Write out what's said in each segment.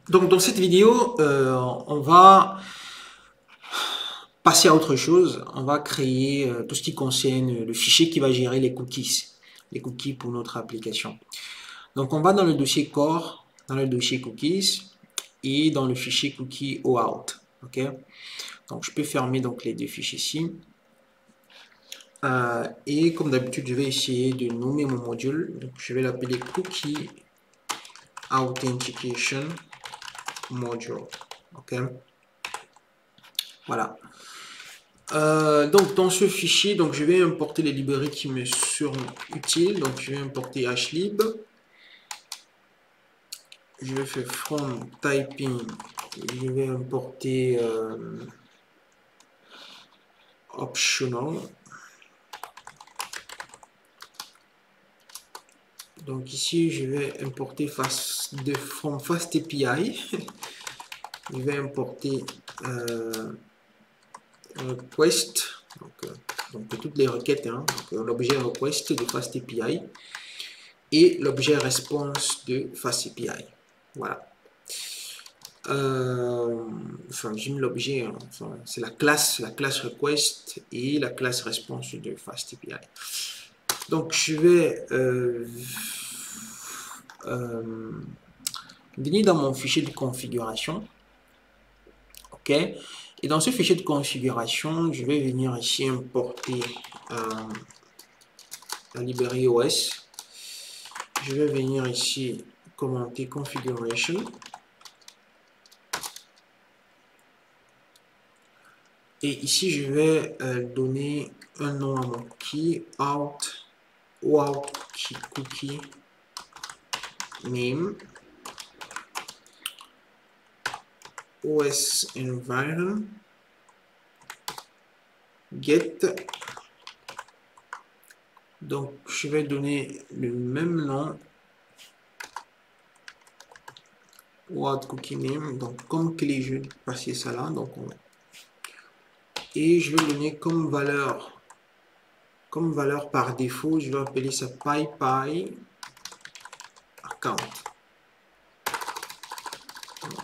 Donc dans cette vidéo, on va passer à autre chose. On va créer tout ce qui concerne le fichier qui va gérer les cookies pour notre application. Donc on va dans le dossier core, dans le dossier cookies et dans le fichier cookie OAuth. Ok. Donc je peux fermer donc les deux fichiers ici. Et comme d'habitude, je vais essayer de nommer mon module. Donc je vais l'appeler cookie authentication module. Ok. Voilà. Donc dans ce fichier, donc je vais importer les librairies qui me seront utiles. Donc je vais importer hlib. Je vais faire from typing. Je vais importer optional. Donc ici je vais importer from FastAPI. Je vais importer request. Donc toutes les requêtes, hein, l'objet request de FastAPI et l'objet response de FastAPI. Voilà. Enfin, j'aime l'objet, hein, enfin, c'est la classe request et la classe response de FastAPI. Donc je vais venir dans mon fichier de configuration. Ok. Et dans ce fichier de configuration, je vais venir ici importer la librairie OS. Je vais venir ici commenter configuration. Et ici, je vais donner un nom à mon key, OAuth cookie name, OS environment, get. Donc, je vais donner le même nom, OAuth cookie name. Donc, comme clé, je vais passer ça là. Donc, et je vais donner comme valeur par défaut, je vais appeler ça PyPy account. On va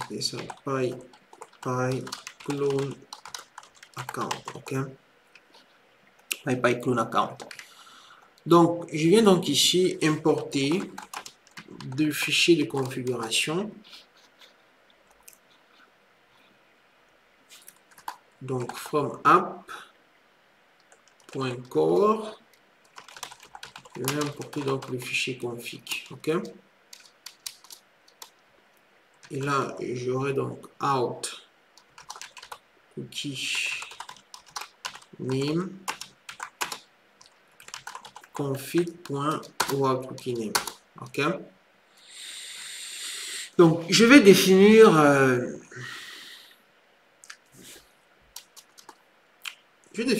appeler ça PyPy clone account. Ok. PyPy clone account. Donc, je viens donc ici importer deux fichiers de configuration. Donc, from app.core, je vais importer donc le fichier config. Ok. Et là, j'aurai donc out cookie name config.oAuthCookieName. Ok. Donc, je vais définir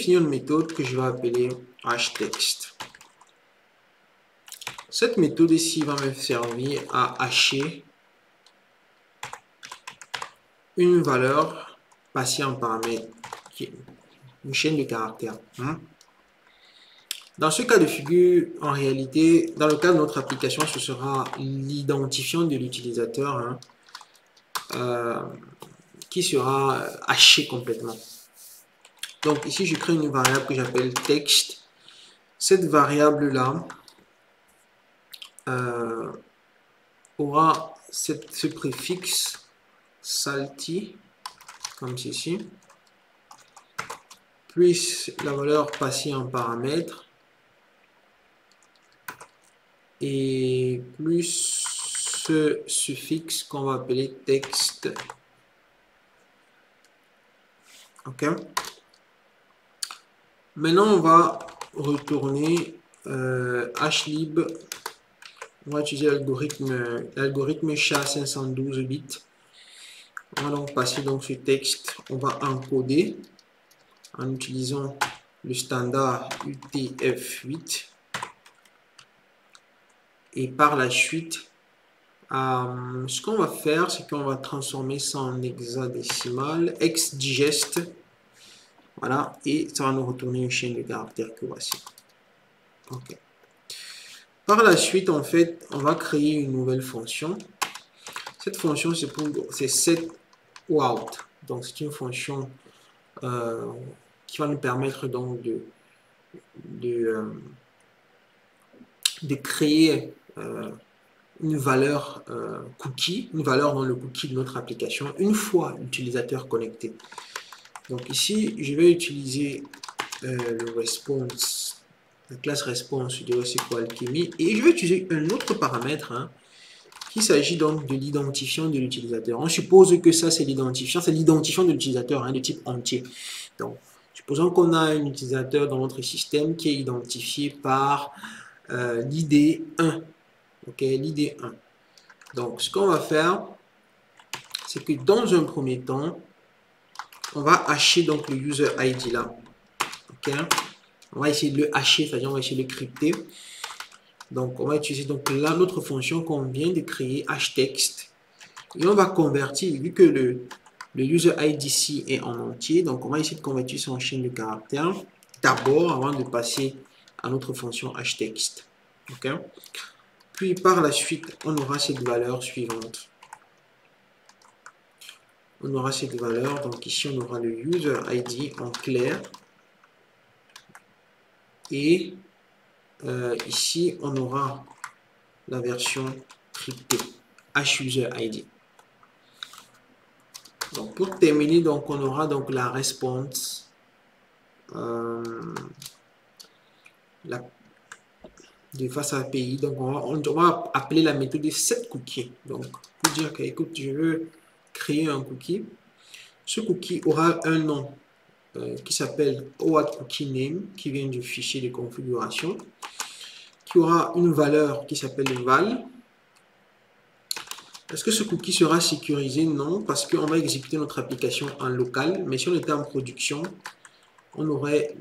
une méthode que je vais appeler hText. Cette méthode ici va me servir à hacher une valeur passée en paramètre, qui est une chaîne de caractères. Dans ce cas de figure, en réalité, dans le cas de notre application, ce sera l'identifiant de l'utilisateur qui sera haché complètement. Donc ici, je crée une variable que j'appelle text. Cette variable-là aura ce préfixe salty, comme ceci, plus la valeur passée en paramètre, et plus ce suffixe qu'on va appeler texte. Ok. Maintenant, on va retourner hlib. On va utiliser l'algorithme SHA-512 bits. On va donc passer donc ce texte. On va encoder en utilisant le standard UTF-8. Et par la suite, ce qu'on va faire, c'est qu'on va transformer ça en hexadécimal, hexdigest. Voilà, et ça va nous retourner une chaîne de caractères que voici. Ok. Par la suite, en fait, on va créer une nouvelle fonction. Cette fonction, c'est set ou out. Donc, c'est une fonction qui va nous permettre donc de créer une valeur cookie, une valeur dans le cookie de notre application une fois l'utilisateur connecté. Donc ici, je vais utiliser le response, la classe response de SQL Alchemy, et je vais utiliser un autre paramètre qui s'agit donc de l'identifiant de l'utilisateur. On suppose que ça, c'est l'identifiant de l'utilisateur de type entier. Donc, supposons qu'on a un utilisateur dans notre système qui est identifié par l'ID 1. Ok, l'ID 1. Donc, ce qu'on va faire, c'est que dans un premier temps, on va hacher donc le user ID là. Ok, on va essayer de le hacher, c'est-à-dire on va essayer de le crypter. Donc, on va utiliser donc là notre fonction qu'on vient de créer, hText. Et on va convertir, vu que le user ID ici est en entier, donc on va essayer de convertir ça en chaîne de caractères d'abord avant de passer à notre fonction hText. Ok. Puis par la suite, on aura cette valeur suivante. On aura cette valeur, donc ici on aura le user ID en clair. Et ici on aura la version cryptée, HUSERID. Donc pour terminer, donc on aura donc la response, de face à API. Donc on va appeler la méthode setCookie. Donc pour dire que écoute, je veux créer un cookie. Ce cookie aura un nom qui s'appelle OAuthCookieName, qui vient du fichier de configuration, qui aura une valeur qui s'appelle val. Est-ce que ce cookie sera sécurisé? Non, parce qu'on va exécuter notre application en local, mais si on était en production, on l'aurait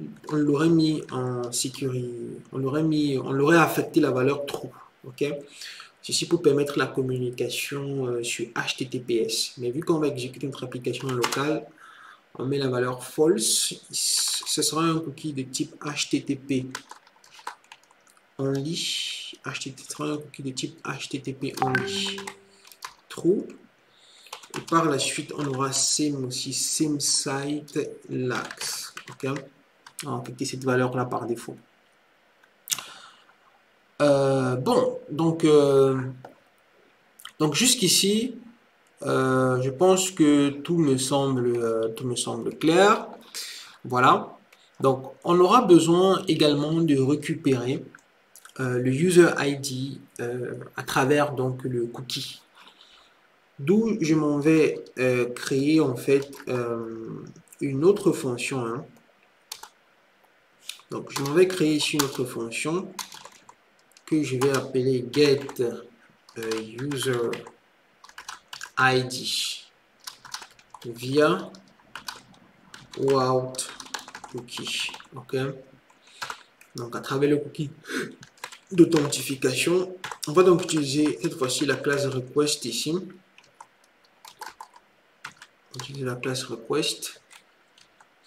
mis en sécurité, on l'aurait affecté la valeur true. Ok, ceci pour permettre la communication sur HTTPS. Mais vu qu'on va exécuter notre application en local, on met la valeur false. Ce sera un cookie de type HTTP only. Ce sera un cookie de type HTTP only. True. Et par la suite, on aura same aussi, same site lax. Ok, on va affecter cette valeur là par défaut. Bon, donc jusqu'ici, je pense que tout me semble clair. Voilà. Donc, on aura besoin également de récupérer le user ID à travers donc le cookie. D'où je m'en vais créer en fait une autre fonction. Donc, je m'en vais créer ici une autre fonction que je vais appeler get user ID via OAuth cookie. Ok. Donc, à travers le cookie d'authentification, on va donc utiliser cette fois-ci la classe request ici. Utiliser la classe request.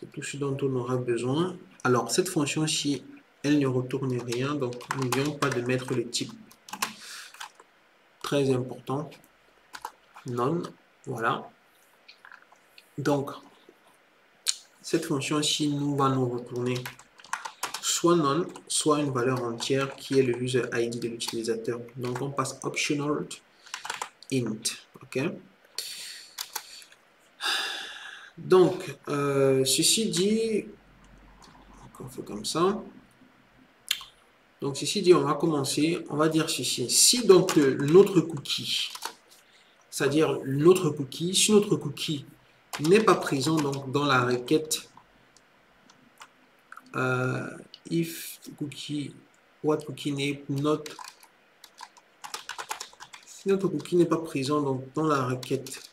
C'est tout ce dont on aura besoin. Alors, cette fonction-ci, elle ne retourne rien. Donc, n'oublions pas de mettre le type. Très important. None. Voilà. Donc, cette fonction-ci va nous retourner soit none, soit une valeur entière qui est le user ID de l'utilisateur. Donc, on passe optional int. OK. Donc, ceci dit, on fait comme ça. Donc, ceci dit, on va commencer. On va dire ceci. Si donc notre cookie, c'est-à-dire notre cookie, si notre cookie n'est pas présent donc dans la requête if cookie what cookie n'est not, si notre cookie n'est pas présent donc dans la requête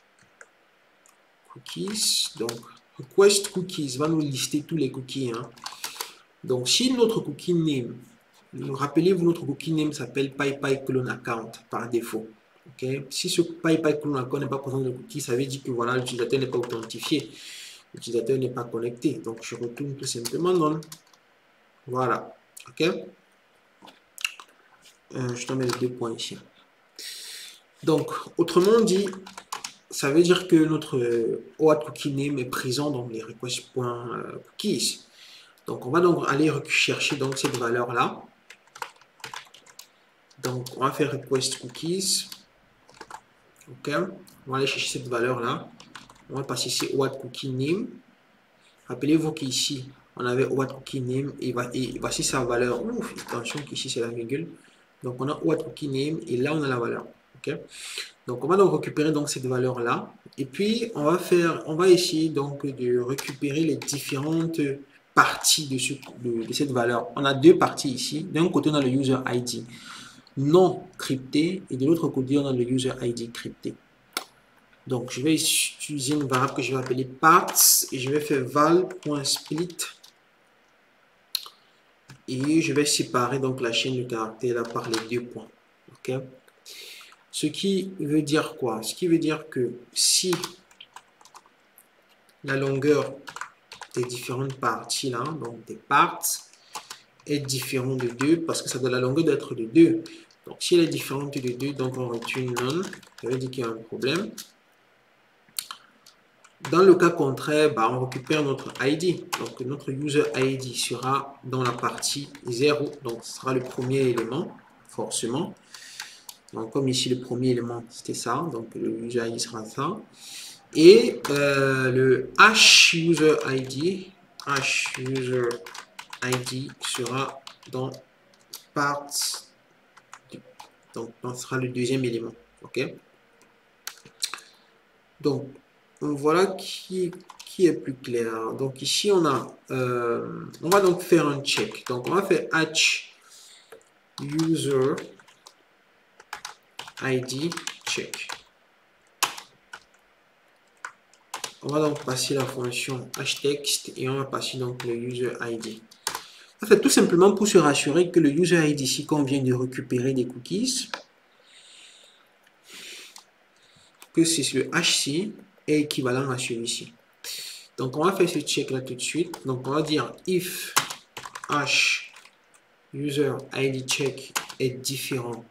cookies, donc request cookies va nous lister tous les cookies. Donc si notre cookie name, rappelez-vous, notre cookie name s'appelle PyPyCloneAccount par défaut. Okay. Si ce PyPyCloneAccount n'est pas présent dans le cookie, ça veut dire que voilà, l'utilisateur n'est pas authentifié, l'utilisateur n'est pas connecté. Donc je retourne tout simplement non. Voilà. Ok. Je te mets les 2 points ici. Donc, autrement dit, ça veut dire que notre OAuth cookie name est présent dans les request.cookies. Donc, on va donc aller chercher donc cette valeur-là. Donc, on va faire request cookies. OK. On va aller chercher cette valeur-là. On va passer ici OAuth cookie name. Rappelez-vous qu'ici, on avait OAuth cookie name et voici sa valeur. Ouf, attention qu'ici, c'est la virgule. Donc, on a OAuth cookie name et là, on a la valeur. OK. Donc, on va donc récupérer donc cette valeur-là. Et puis, on va essayer donc de récupérer les différentes parties de cette valeur. On a deux parties ici. D'un côté, on a le user ID non crypté et de l'autre côté, on a le user ID crypté. Donc, je vais utiliser une variable que je vais appeler parts et je vais faire val.split et je vais séparer donc la chaîne de caractères là par les deux points. OK. Ce qui veut dire quoi? Ce qui veut dire que si la longueur des différentes parties là, donc des parts, est différente de 2, parce que ça doit la longueur d'être de 2. Donc si elle est différente de 2, donc on retourne none, ça veut dire qu'il y a un problème. Dans le cas contraire, bah, on récupère notre ID. Donc notre user ID sera dans la partie 0, donc ce sera le premier élément, forcément. Donc, comme ici, le premier élément, c'était ça. Donc, le user ID sera ça. Et le user ID sera dans parts. Donc, ce sera le deuxième élément. OK. Donc, voilà qui est plus clair. Donc, ici, on va donc faire un check. Donc, on va faire user ID check. On va donc passer la fonction hText et on va passer donc le user ID. En fait, tout simplement pour se rassurer que le user ID ici qu'on vient de récupérer des cookies, que c'est le HC est équivalent à celui-ci. Donc on va faire ce check là tout de suite. Donc on va dire if h user ID check est différent.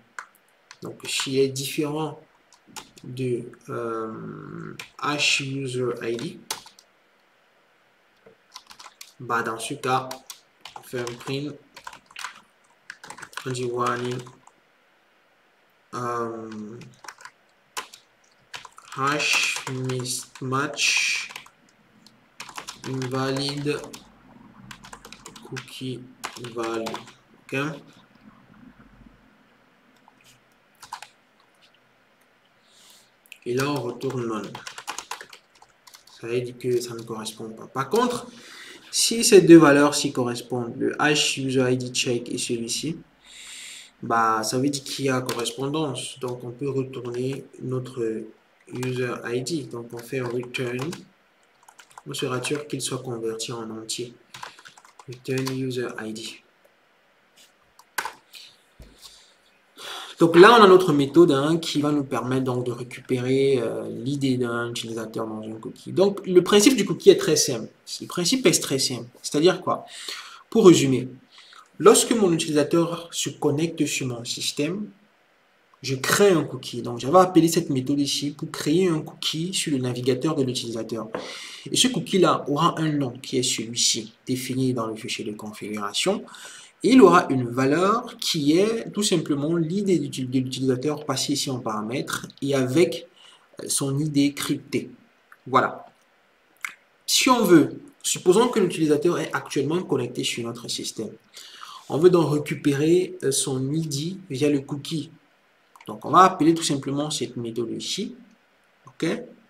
Donc si est différent de h user ID, bah dans ce cas on fait un print, on dit warning hash mismatch invalid cookie value. OK. Et là, on retourne none. Ça veut dire que ça ne correspond pas. Par contre, si ces deux valeurs s'y correspondent, le h user ID check et celui-ci, bah, ça veut dire qu'il y a correspondance. Donc, on peut retourner notre user ID. Donc, on fait un return. On se rassure qu'il soit converti en entier. Return user ID. Donc là, on a notre méthode qui va nous permettre donc de récupérer l'idée d'un utilisateur dans un cookie. Donc le principe du cookie est très simple. Le principe est très simple. C'est-à-dire quoi? Pour résumer, lorsque mon utilisateur se connecte sur mon système, je crée un cookie. Donc j'avais appelé cette méthode ici pour créer un cookie sur le navigateur de l'utilisateur. Et ce cookie-là aura un nom qui est celui-ci, défini dans le fichier de configuration. Et il aura une valeur qui est tout simplement l'idée de l'utilisateur passé ici en paramètres et avec son ID cryptée. Voilà. Si on veut, supposons que l'utilisateur est actuellement connecté sur notre système. On veut donc récupérer son ID via le cookie. Donc on va appeler tout simplement cette méthode ici. OK?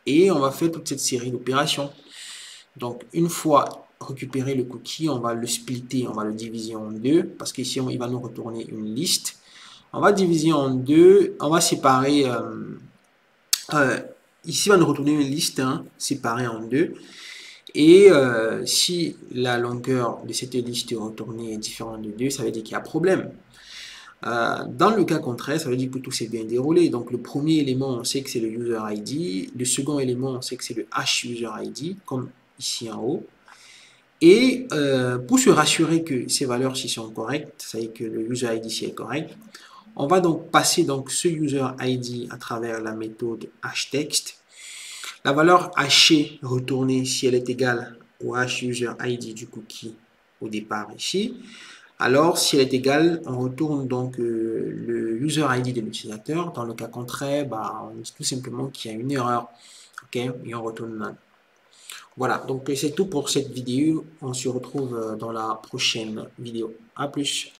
Et on va faire toute cette série d'opérations. Donc une fois récupérer le cookie, on va le splitter, on va le diviser en deux, parce qu'ici il va nous retourner une liste. On va diviser en deux, on va séparer, ici il va nous retourner une liste séparée en deux. Et si la longueur de cette liste retournée est différente de 2, ça veut dire qu'il y a problème. Dans le cas contraire, ça veut dire que tout s'est bien déroulé. Donc le premier élément, on sait que c'est le user ID. Le second élément, on sait que c'est le h user ID, comme ici en haut. Et pour se rassurer que ces valeurs-ci sont correctes, ça veut dire que le user ID ici est correct, On va donc passer donc ce user ID à travers la méthode hText. La valeur hachée retournée, si elle est égale au hUserID du cookie au départ ici. Alors, si elle est égale, on retourne donc le user ID de l'utilisateur. Dans le cas contraire, on dit tout simplement qu'il y a une erreur. OK? Et on retourne none. Voilà, donc c'est tout pour cette vidéo. On se retrouve dans la prochaine vidéo. À plus.